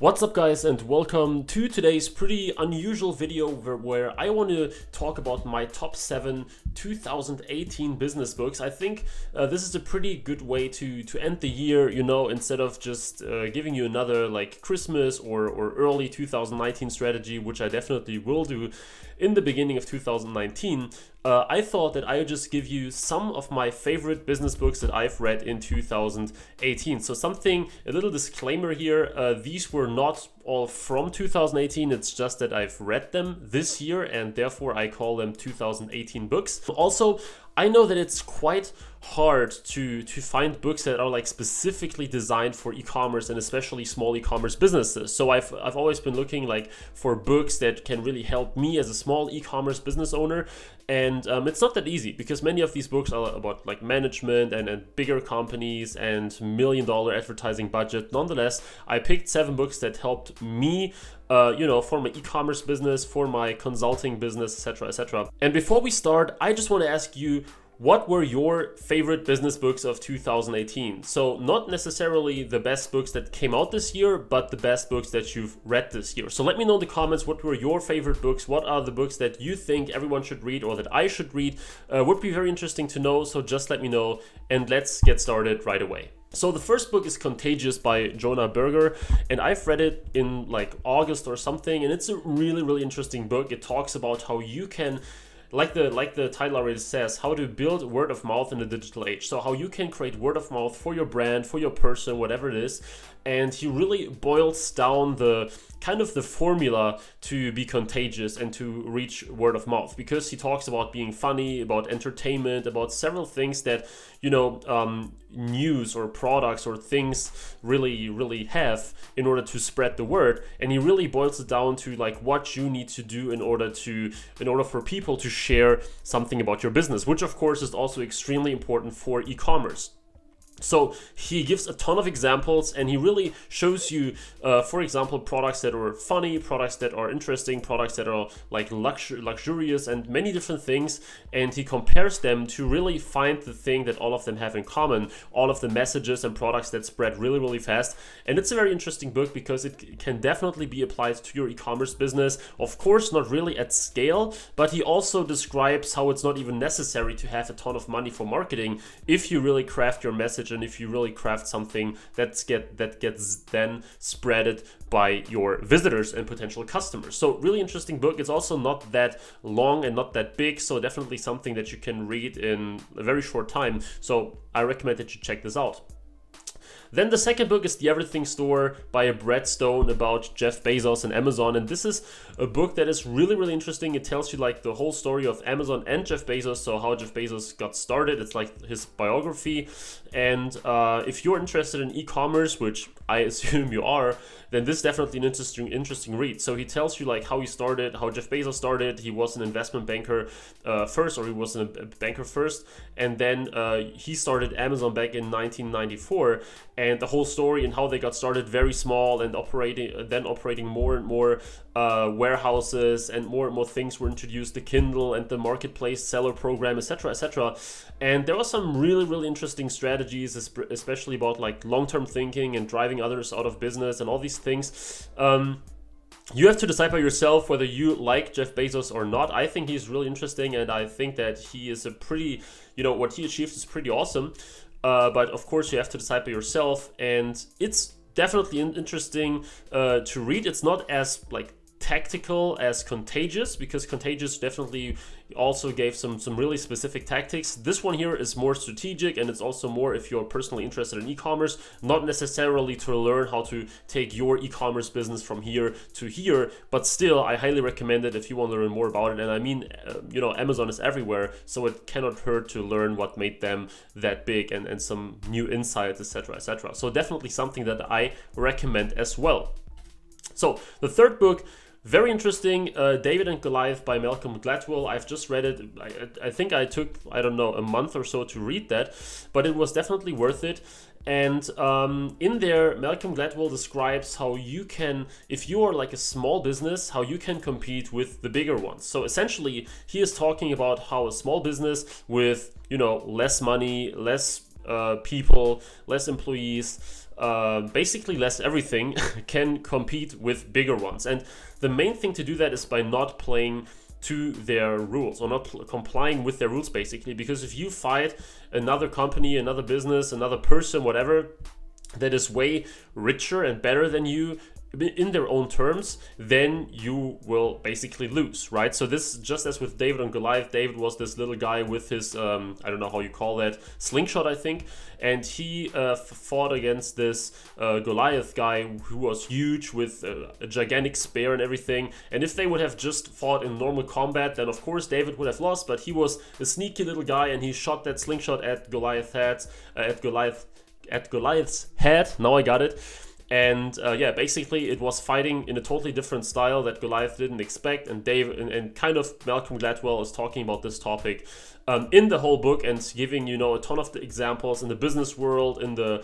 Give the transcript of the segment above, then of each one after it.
What's up guys, and welcome to today's pretty unusual video where I want to talk about my top 7 2018 business books. I think this is a pretty good way to end the year, you know, instead of just giving you another like Christmas or early 2019 strategy, which I definitely will do in the beginning of 2019. I thought that I would just give you some of my favorite business books that I've read in 2018. So a little disclaimer here, these were not all from 2018, it's just that I've read them this year and therefore I call them 2018 books. Also, I know that it's quite hard to find books that are like specifically designed for e-commerce and especially small e-commerce businesses. So I've always been looking like for books that can really help me as a small e-commerce business owner. And it's not that easy because many of these books are about like management and bigger companies and $1 million advertising budget. Nonetheless, I picked 7 books that helped me you know, for my e-commerce business, for my consulting business, etc., etc. And before we start, I just want to ask you, what were your favorite business books of 2018? So not necessarily the best books that came out this year, but the best books that you've read this year. So let me know in the comments what were your favorite books, what are the books that you think everyone should read or that I should read. Would be very interesting to know, so just let me know and let's get started right away. So the first book is Contagious by Jonah Berger, and I've read it in like August or something, and it's a really interesting book. It talks about how you can, like the title already says, how to build word of mouth in the digital age. So how you can create word of mouth for your brand, for your person, whatever it is. And he really boils down the kind of the formula to be contagious and to reach word of mouth, because he talks about being funny, about entertainment, about several things that, you know, news or products or things really have in order to spread the word. And he really boils it down to like what you need to do in order for people to share something about your business, which of course is also extremely important for e-commerce. So he gives a ton of examples and he really shows you, for example, products that are funny, products that are interesting, products that are like luxurious and many different things. And he compares them to really find the thing that all of them have in common, all of the messages and products that spread really fast. And it's a very interesting book because it can definitely be applied to your e-commerce business. Of course, not really at scale, but he also describes how it's not even necessary to have a ton of money for marketing if you really craft your message and if you really craft something that gets then spreaded by your visitors and potential customers. So really interesting book. It's also not that long and not that big, so definitely something that you can read in a very short time. So I recommend that you check this out. Then the second book is The Everything Store by Brett Stone about Jeff Bezos and Amazon. And this is a book that is really interesting. It tells you like the whole story of Amazon and Jeff Bezos. So how Jeff Bezos got started. It's like his biography. And if you're interested in e-commerce, which I assume you are, then this is definitely an interesting read. So he tells you like how he started, how Jeff Bezos started. He was an investment banker first, or he was a banker first. And then he started Amazon back in 1994. And the whole story and how they got started very small and operating more and more warehouses, and more things were introduced, the Kindle and the marketplace seller program, etc. And there were some really interesting strategies, especially about like long-term thinking and driving others out of business and all these things. You have to decide by yourself whether you like Jeff Bezos or not. I think he's really interesting, and I think that he is a pretty, you know, what he achieved is pretty awesome. But of course you have to decide by yourself, and it's definitely interesting to read. It's not as like tactical as Contagious, because Contagious definitely also gave some really specific tactics. This one here is more strategic, and it's also more if you're personally interested in e-commerce, not necessarily to learn how to take your e-commerce business from here to here, but still I highly recommend it if you want to learn more about it. And I mean, you know, Amazon is everywhere, so it cannot hurt to learn what made them that big and some new insights, etc. So definitely something that I recommend as well. So the third book, very interesting, David and Goliath by Malcolm Gladwell. I've just read it. I think I took, I don't know, a month or so to read that, but it was definitely worth it. And in there, Malcolm Gladwell describes how you can, if you are like a small business, how you can compete with the bigger ones. So essentially, he is talking about how a small business with, you know, less money, less people, less employees, basically less everything can compete with bigger ones. And the main thing to do that is by not playing to their rules, or not complying with their rules, basically. Because if you fight another company, another business, another person, whatever, that is way richer and better than you in their own terms, then you will basically lose, right? So this, just as with David and Goliath, David was this little guy with his, I don't know how you call that, slingshot, I think, and he fought against this Goliath guy who was huge with a gigantic spear and everything. And if they would have just fought in normal combat, then of course David would have lost, but he was a sneaky little guy and he shot that slingshot at Goliath's head. Now I got it. And yeah, basically it was fighting in a totally different style that Goliath didn't expect, and David and kind of Malcolm Gladwell is talking about this topic in the whole book, and giving, you know, a ton of the examples in the business world, in the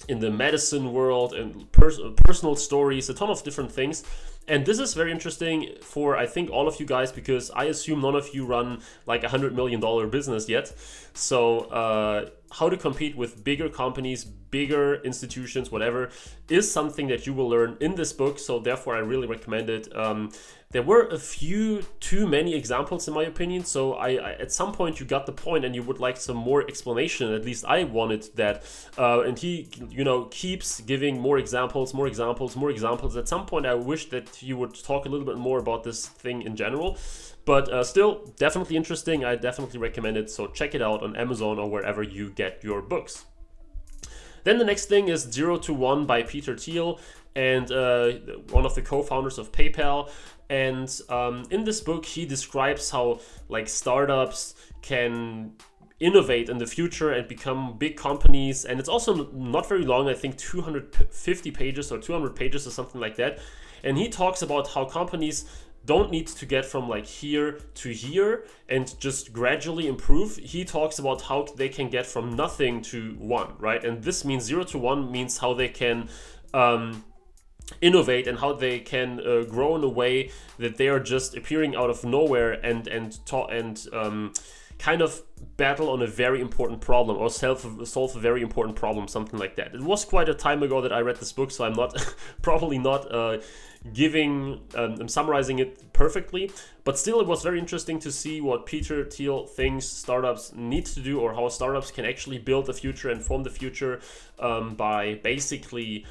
medicine world, and personal stories, a ton of different things. And this is very interesting for, I think, all of you guys, because I assume none of you run like $100 million business yet. So how to compete with bigger companies, bigger institutions, whatever, is something that you will learn in this book. So therefore I really recommend it. There were a few too many examples in my opinion, so I at some point you got the point and you would like some more explanation. At least I wanted that, and he, you know, keeps giving more examples, more examples, more examples. At some point I wish that you would talk a little bit more about this thing in general, but still definitely interesting. I definitely recommend it, so check it out on Amazon or wherever you get your books. Then the next thing is 0 to 1 by Peter Thiel, and one of the co-founders of PayPal. And in this book, he describes how like startups can innovate in the future and become big companies. And it's also not very long, I think 250 pages or 200 pages or something like that. And he talks about how companies don't need to get from like here to here and just gradually improve. He talks about how they can get from nothing to one, right? And this means 0 to 1 means how they can innovate and how they can grow in a way that they are just appearing out of nowhere and kind of battle on a very important problem, or solve a very important problem, something like that. It was quite a time ago that I read this book, so I'm not probably not I'm summarizing it perfectly, but still it was very interesting to see what Peter Thiel thinks startups need to do, or how startups can actually build the future and form the future by basically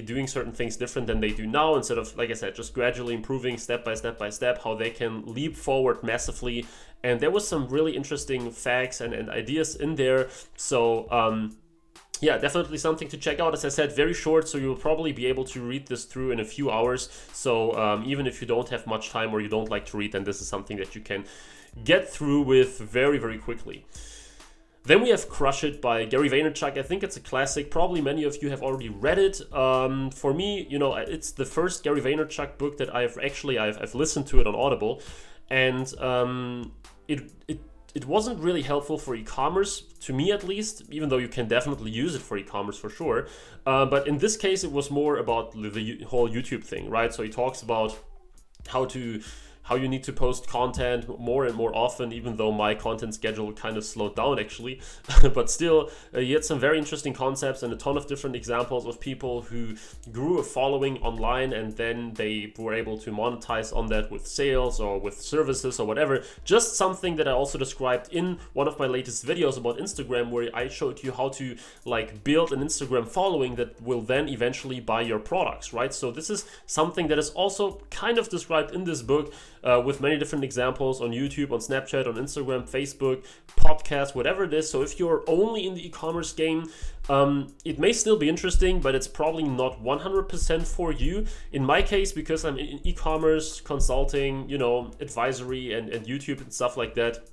doing certain things different than they do now, instead of, like I said, just gradually improving step by step by step, how they can leap forward massively. And there was some really interesting facts and ideas in there. So yeah, definitely something to check out. As I said, very short, so you'll probably be able to read this through in a few hours. So even if you don't have much time or you don't like to read, then this is something that you can get through with very, very quickly. Then we have Crush It by Gary Vaynerchuk. I think it's a classic. Probably many of you have already read it. For me, you know, it's the first Gary Vaynerchuk book that I've listened to it on Audible, and it wasn't really helpful for e-commerce, to me at least, even though you can definitely use it for e-commerce for sure. But in this case, it was more about the whole YouTube thing, right? So he talks about how you need to post content more and more often, even though my content schedule kind of slowed down actually. But still, he had some very interesting concepts and a ton of different examples of people who grew a following online and then they were able to monetize on that with sales or with services or whatever. Just something that I also described in one of my latest videos about Instagram, where I showed you how to like build an Instagram following that will then eventually buy your products, right? So this is something that is also kind of described in this book, with many different examples on YouTube, on Snapchat, on Instagram, Facebook, podcasts, whatever it is. So if you're only in the e-commerce game, it may still be interesting, but it's probably not 100% for you. In my case, because I'm in e-commerce, consulting, you know, advisory and YouTube and stuff like that,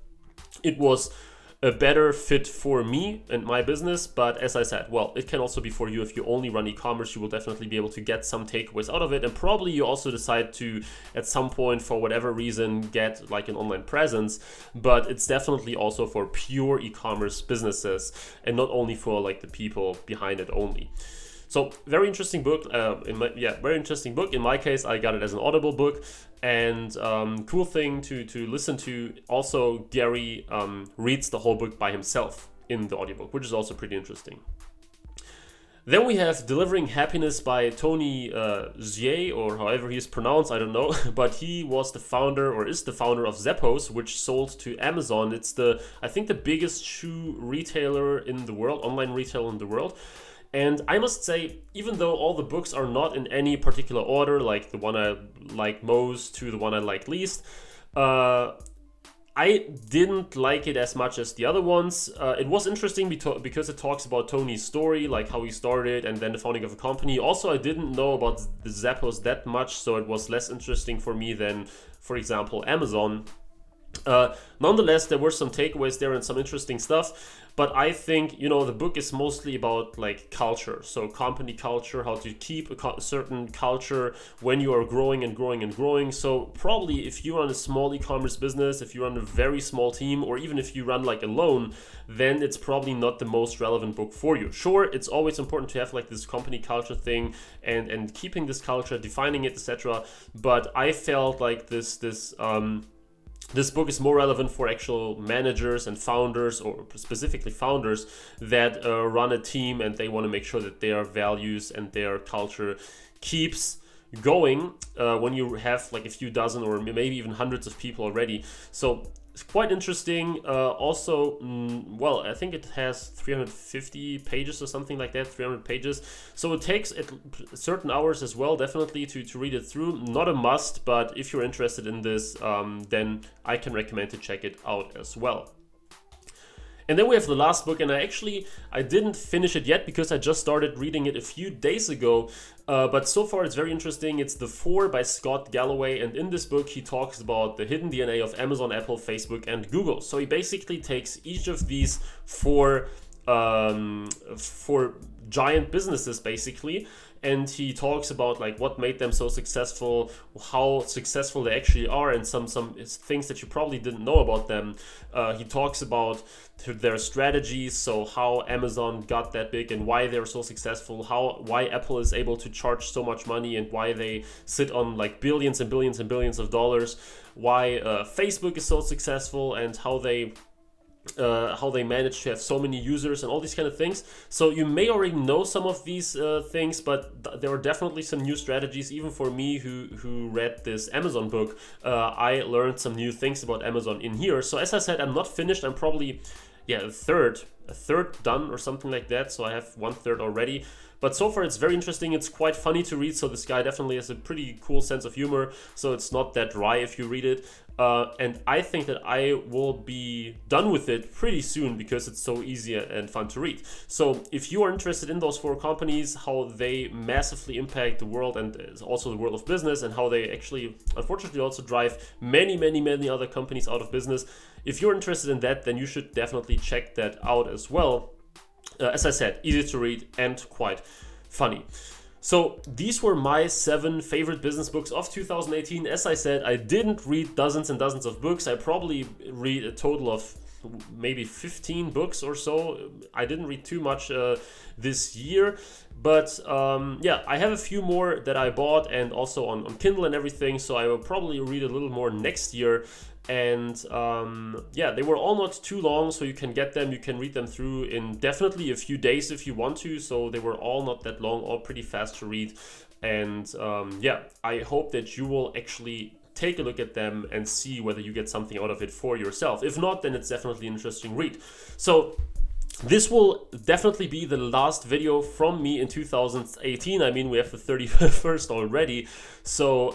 it was a better fit for me and my business. But as I said, well, it can also be for you. If you only run e-commerce, you will definitely be able to get some takeaways out of it, and probably you also decide to at some point, for whatever reason, get like an online presence. But it's definitely also for pure e-commerce businesses and not only for like the people behind it only. So very interesting book. Very interesting book. In my case, I got it as an Audible book, and cool thing to listen to. Also, Gary reads the whole book by himself. in the audiobook, which is also pretty interesting. Then we have Delivering Happiness by Tony Xie, or however he's pronounced, I don't know. But he was the founder, or is the founder, of Zappos, which sold to Amazon. It's I think the biggest shoe retailer in the world, online retailer in the world. And I must say, even though all the books are not in any particular order, like the one I like most to the one I like least, I didn't like it as much as the other ones. It was interesting because it talks about Tony's story, like how he started and then the founding of a company. Also, I didn't know about the Zappos that much, so it was less interesting for me than, for example, Amazon. Nonetheless, there were some takeaways there and some interesting stuff. But I think, you know, the book is mostly about like culture. So company culture, how to keep a certain culture when you are growing and growing and growing. So probably if you run a small e-commerce business, if you run a very small team, or even if you run like alone, then it's probably not the most relevant book for you. Sure, it's always important to have like this company culture thing and keeping this culture, defining it, etc. But I felt like this book is more relevant for actual managers and founders, or specifically founders that run a team and they want to make sure that their values and their culture keeps going when you have like a few dozen or maybe even hundreds of people already. So it's quite interesting. Also, well, I think it has 350 pages or something like that, 300 pages. So it takes certain hours as well, definitely, to read it through. Not a must, but if you're interested in this, then I can recommend to check it out as well. And then we have the last book, and I didn't finish it yet because I just started reading it a few days ago, but so far it's very interesting. It's The Four by Scott Galloway, and in this book he talks about the hidden DNA of Amazon, Apple, Facebook, and Google. So he basically takes each of these four giant businesses basically, and he talks about like what made them so successful, how successful they actually are, and some things that you probably didn't know about them. He talks about their strategies, so how Amazon got that big and why they're so successful, why Apple is able to charge so much money and why they sit on like billions and billions and billions of dollars, why Facebook is so successful, and how they manage to have so many users and all these kind of things. So you may already know some of these things, but there are definitely some new strategies. Even for me who read this Amazon book, I learned some new things about Amazon in here. So as I said, I'm not finished. I'm probably a third done or something like that. So I have 1/3 already. But so far it's very interesting. It's quite funny to read. So this guy definitely has a pretty cool sense of humor. So it's not that dry if you read it. And I think that I will be done with it pretty soon because it's so easy and fun to read. So if you are interested in those four companies, how they massively impact the world and also the world of business, and how they actually, unfortunately, also drive many, many, many other companies out of business, if you're interested in that, then you should definitely check that out as well. As I said, easy to read and quite funny. So these were my 7 favorite business books of 2018. As I said, I didn't read dozens and dozens of books. I probably read a total of maybe 15 books or so. I didn't read too much this year, but yeah, I have a few more that I bought and also on Kindle and everything, so I will probably read a little more next year. And yeah, they were all not too long, so you can get them, you can read them through in definitely a few days if you want to. So they were all not that long, all pretty fast to read. And yeah, I hope that you will actually take a look at them and see whether you get something out of it for yourself. If not, then it's definitely an interesting read. So this will definitely be the last video from me in 2018. I mean, we have the 31st already. So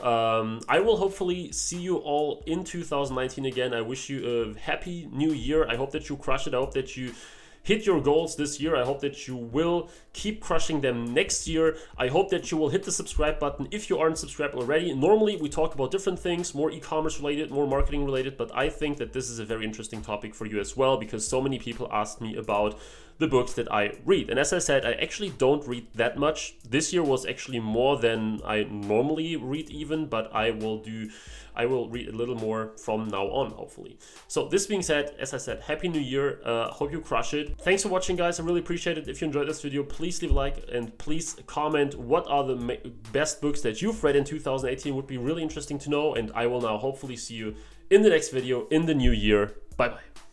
I will hopefully see you all in 2019 again. I wish you a happy new year. I hope that you crush it. I hope that you hit your goals this year. I hope that you will keep crushing them next year. I hope that you will hit the subscribe button if you aren't subscribed already. Normally we talk about different things, more e-commerce related, more marketing related, but I think that this is a very interesting topic for you as well, because so many people asked me about the books that I read. And as I said, I actually don't read that much. This year was actually more than I normally read even, but I will read a little more from now on, hopefully. So this being said, as I said, Happy New Year. Hope you crush it. Thanks for watching, guys. I really appreciate it. If you enjoyed this video, please leave a like and please comment what are the best books that you've read in 2018. Would be really interesting to know. And I will now hopefully see you in the next video in the new year. Bye bye.